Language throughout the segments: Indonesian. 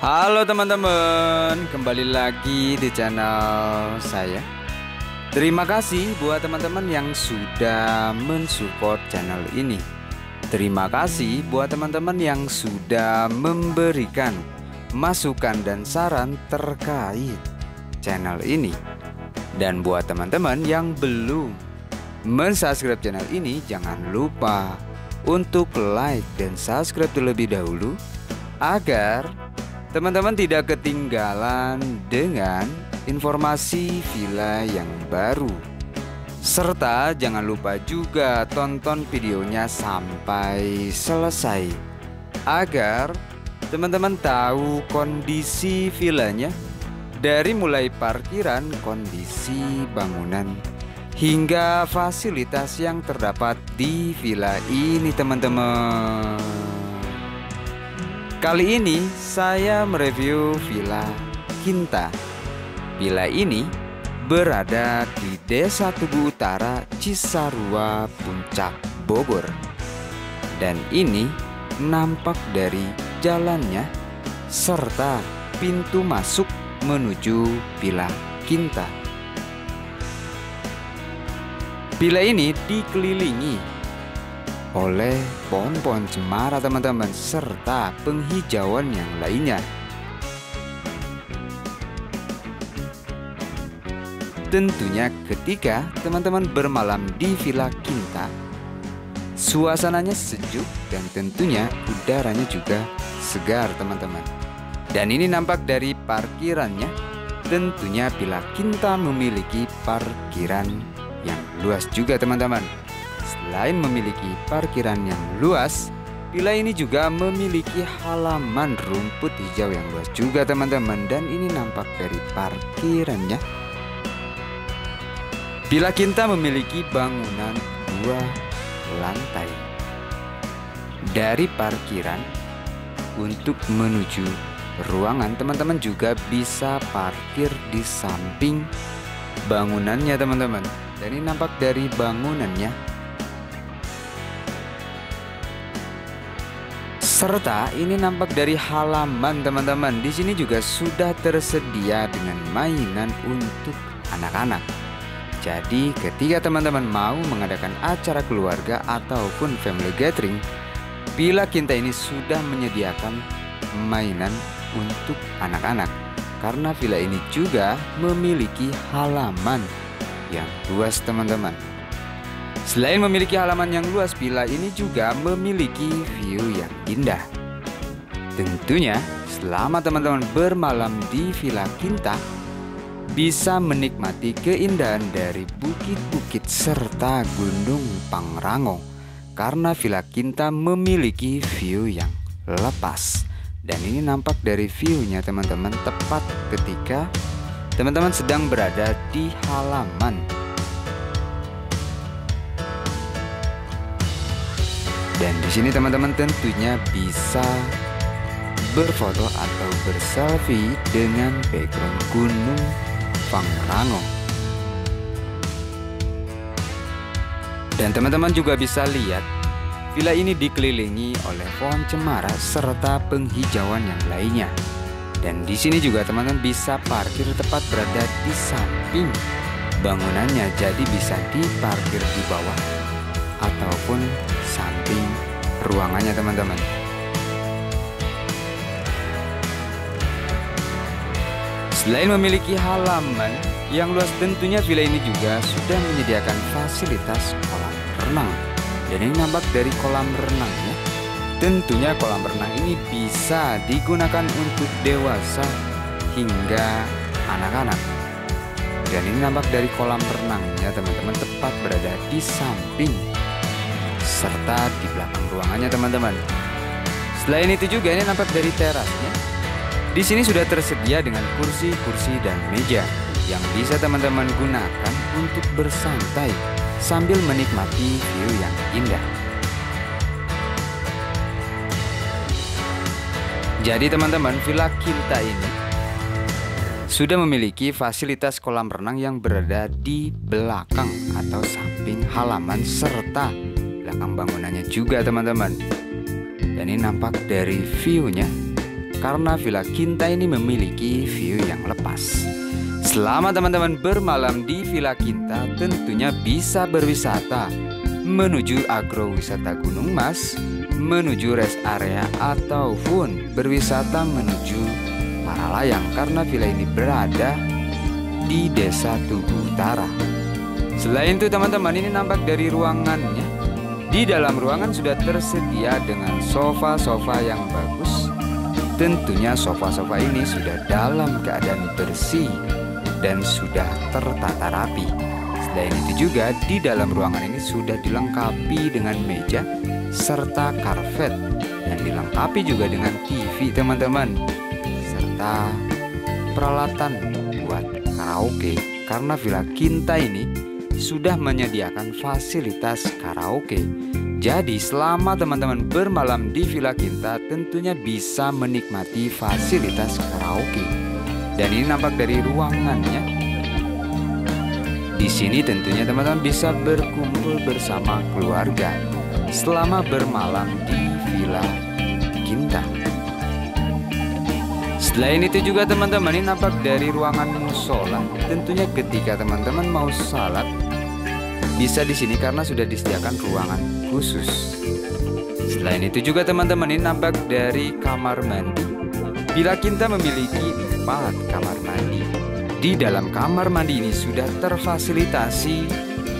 Halo teman-teman, kembali lagi di channel saya. Terima kasih buat teman-teman yang sudah mensupport channel ini. Terima kasih buat teman-teman yang sudah memberikan masukan dan saran terkait channel ini. Dan buat teman-teman yang belum mensubscribe channel ini, jangan lupa untuk like dan subscribe terlebih dahulu agar teman-teman tidak ketinggalan dengan informasi villa yang baru. Serta jangan lupa juga tonton videonya sampai selesai agar teman-teman tahu kondisi villanya, dari mulai parkiran, kondisi bangunan, hingga fasilitas yang terdapat di villa ini teman-teman. Kali ini saya mereview Villa Kinta. Villa ini berada di Desa Tugu Utara, Cisarua, Puncak, Bogor. Dan ini nampak dari jalannya serta pintu masuk menuju Villa Kinta. Villa ini dikelilingi oleh pohon-pohon cemara teman-teman, serta penghijauan yang lainnya. Tentunya ketika teman-teman bermalam di Villa Kinta, suasananya sejuk dan tentunya udaranya juga segar teman-teman. Dan ini nampak dari parkirannya. Tentunya Villa Kinta memiliki parkiran yang luas juga teman-teman. Selain memiliki parkiran yang luas, villa ini juga memiliki halaman rumput hijau yang luas juga teman-teman. Dan ini nampak dari parkirannya. Villa Kinta memiliki bangunan 2 lantai. Dari parkiran untuk menuju ruangan, teman-teman juga bisa parkir di samping bangunannya teman-teman. Dan ini nampak dari bangunannya. Serta ini nampak dari halaman teman-teman. Di sini juga sudah tersedia dengan mainan untuk anak-anak. Jadi ketika teman-teman mau mengadakan acara keluarga ataupun family gathering, Villa Kinta ini sudah menyediakan mainan untuk anak-anak. Karena villa ini juga memiliki halaman yang luas teman-teman. Selain memiliki halaman yang luas, villa ini juga memiliki view yang indah. Tentunya selama teman-teman bermalam di Villa Kinta, bisa menikmati keindahan dari bukit-bukit serta Gunung Pangrango. Karena Villa Kinta memiliki view yang lepas. Dan ini nampak dari view-nya teman-teman tepat ketika teman-teman sedang berada di halaman. Dan di sini teman-teman tentunya bisa berfoto atau berselfie dengan background Gunung Pangrango. Dan teman-teman juga bisa lihat villa ini dikelilingi oleh pohon cemara serta penghijauan yang lainnya. Dan di sini juga teman-teman bisa parkir tepat berada di samping bangunannya, jadi bisa diparkir di bawah ataupun samping ruangannya teman-teman. Selain memiliki halaman yang luas, tentunya villa ini juga sudah menyediakan fasilitas kolam renang. Dan ini nampak dari kolam renangnya. Tentunya kolam renang ini bisa digunakan untuk dewasa hingga anak-anak. Dan ini nampak dari kolam renangnya teman-teman, tepat berada di samping serta di belakang ruangannya teman-teman. Selain itu juga ini nampak dari terasnya. Di sini sudah tersedia dengan kursi-kursi dan meja yang bisa teman-teman gunakan untuk bersantai sambil menikmati view yang indah. Jadi teman-teman, Villa Kinta ini sudah memiliki fasilitas kolam renang yang berada di belakang atau samping halaman serta belakang bangunannya juga teman-teman. Dan ini nampak dari view-nya karena Villa Quinta ini memiliki view yang lepas. Selama teman-teman bermalam di Villa Quinta, tentunya bisa berwisata menuju agrowisata Gunung Mas, menuju rest area, ataupun berwisata menuju Paralayang karena villa ini berada di Desa Tugu Utara. Selain itu teman-teman, ini nampak dari ruangannya. Di dalam ruangan sudah tersedia dengan sofa-sofa yang bagus. Tentunya sofa-sofa ini sudah dalam keadaan bersih dan sudah tertata rapi. Selain itu juga di dalam ruangan ini sudah dilengkapi dengan meja serta karpet dan dilengkapi juga dengan TV teman-teman, serta peralatan buat karaoke karena Villa Quinta ini sudah menyediakan fasilitas karaoke. Jadi selama teman-teman bermalam di Villa Quinta tentunya bisa menikmati fasilitas karaoke. Dan ini nampak dari ruangannya. Di sini tentunya teman-teman bisa berkumpul bersama keluarga selama bermalam di Villa Quinta. Selain itu juga teman-teman, ini nampak dari ruangan musola. Tentunya ketika teman-teman mau salat bisa di sini karena sudah disediakan ruangan khusus. Selain itu juga teman-teman, ini nampak dari kamar mandi. Villa Quinta memiliki 4 kamar mandi. Di dalam kamar mandi ini sudah terfasilitasi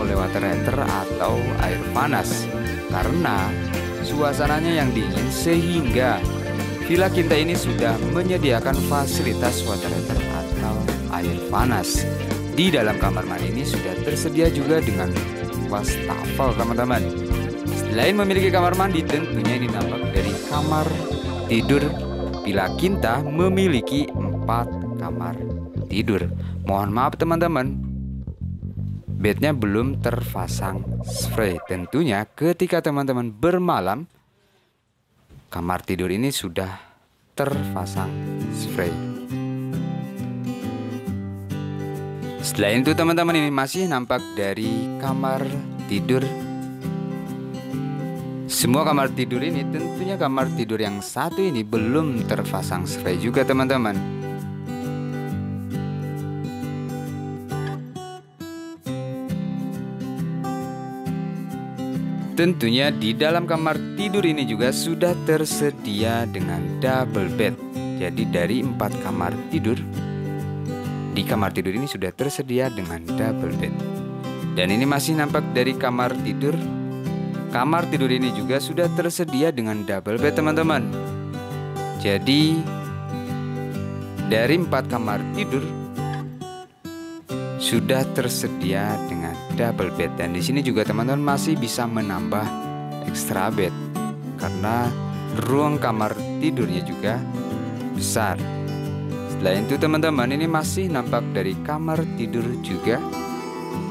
oleh water heater atau air panas karena suasananya yang dingin, sehingga Villa Quinta ini sudah menyediakan fasilitas water heater atau air panas. Di dalam kamar mandi ini sudah tersedia juga dengan wastafel teman-teman. Selain memiliki kamar mandi, tentunya ini nampak dari kamar tidur. Villa Quinta memiliki 4 kamar tidur. Mohon maaf teman-teman, bednya belum terpasang spray. Tentunya ketika teman-teman bermalam, kamar tidur ini sudah terpasang spray. Selain itu teman-teman, ini masih nampak dari kamar tidur. Semua kamar tidur ini tentunya kamar tidur yang satu ini belum terpasang spray juga teman-teman. Tentunya di dalam kamar tidur ini juga sudah tersedia dengan double bed. Jadi dari 4 kamar tidur, di kamar tidur ini sudah tersedia dengan double bed. Dan ini masih nampak dari kamar tidur. Kamar tidur ini juga sudah tersedia dengan double bed teman-teman. Jadi dari 4 kamar tidur sudah tersedia dengan double bed. Dan di sini juga teman-teman masih bisa menambah extra bed karena ruang kamar tidurnya juga besar. Selain itu teman-teman, ini masih nampak dari kamar tidur juga.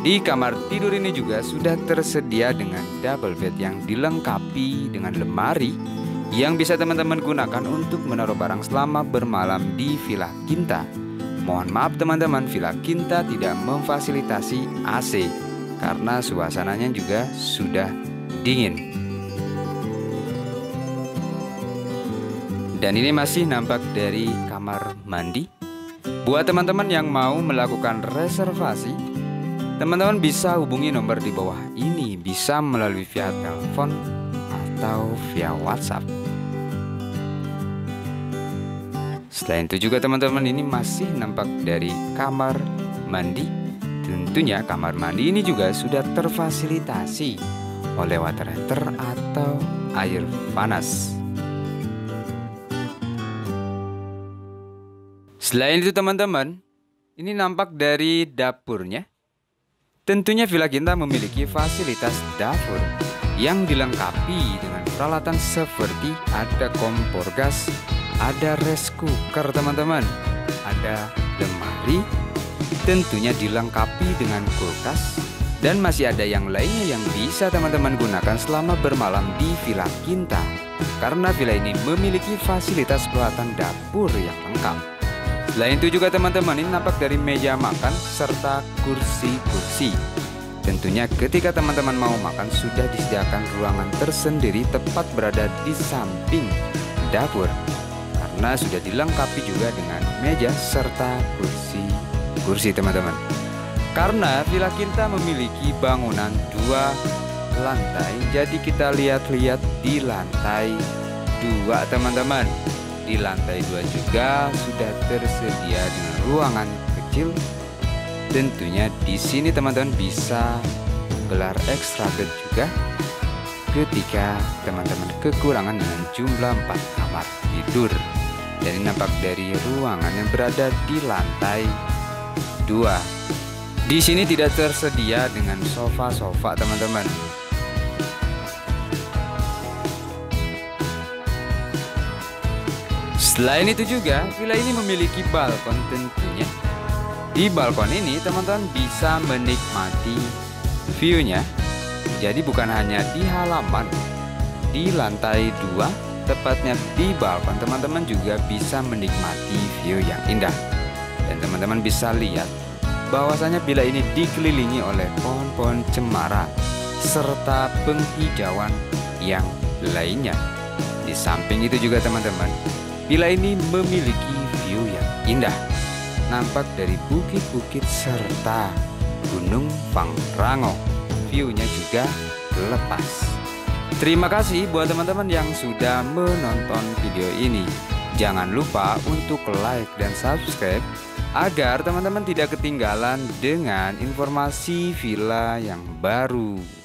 Di kamar tidur ini juga sudah tersedia dengan double bed yang dilengkapi dengan lemari yang bisa teman-teman gunakan untuk menaruh barang selama bermalam di Villa Quinta. Mohon maaf teman-teman, Villa Quinta tidak memfasilitasi AC karena suasananya juga sudah dingin. Dan ini masih nampak dari kamar mandi. Buat teman-teman yang mau melakukan reservasi, teman-teman bisa hubungi nomor di bawah ini, bisa melalui via telepon atau via WhatsApp. Selain itu juga teman-teman, ini masih nampak dari kamar mandi. Tentunya kamar mandi ini juga sudah terfasilitasi oleh water heater atau air panas. Selain itu teman-teman, ini nampak dari dapurnya. Tentunya Villa Quinta memiliki fasilitas dapur yang dilengkapi dengan peralatan seperti ada kompor gas, ada rice cooker teman-teman, ada lemari, tentunya dilengkapi dengan kulkas, dan masih ada yang lainnya yang bisa teman-teman gunakan selama bermalam di Villa Quinta. Karena villa ini memiliki fasilitas peralatan dapur yang lengkap. Selain itu juga teman-teman, ini nampak dari meja makan serta kursi-kursi. Tentunya ketika teman-teman mau makan sudah disediakan ruangan tersendiri tepat berada di samping dapur. karena sudah dilengkapi juga dengan meja serta kursi teman-teman. Karena Villa Quinta memiliki bangunan 2 lantai, jadi kita lihat-lihat di lantai 2 teman-teman. Di lantai 2 juga sudah tersedia dengan ruangan kecil. Tentunya di sini teman-teman bisa gelar extra bed juga ketika teman-teman kekurangan dengan jumlah 4 kamar tidur. Dan nampak dari ruangan yang berada di lantai 2. Di sini tidak tersedia dengan sofa teman-teman. Selain itu juga villa ini memiliki balkon tentunya. Di balkon ini teman-teman bisa menikmati view-nya. Jadi bukan hanya di halaman, di lantai 2, tepatnya di balkon, teman-teman juga bisa menikmati view yang indah. Dan teman-teman bisa lihat bahwasanya villa ini dikelilingi oleh pohon-pohon cemara serta penghijauan yang lainnya. Di samping itu juga teman-teman, villa ini memiliki view yang indah. Nampak dari bukit-bukit serta Gunung Pangrango. View-nya juga lepas. Terima kasih buat teman-teman yang sudah menonton video ini. Jangan lupa untuk like dan subscribe agar teman-teman tidak ketinggalan dengan informasi villa yang baru.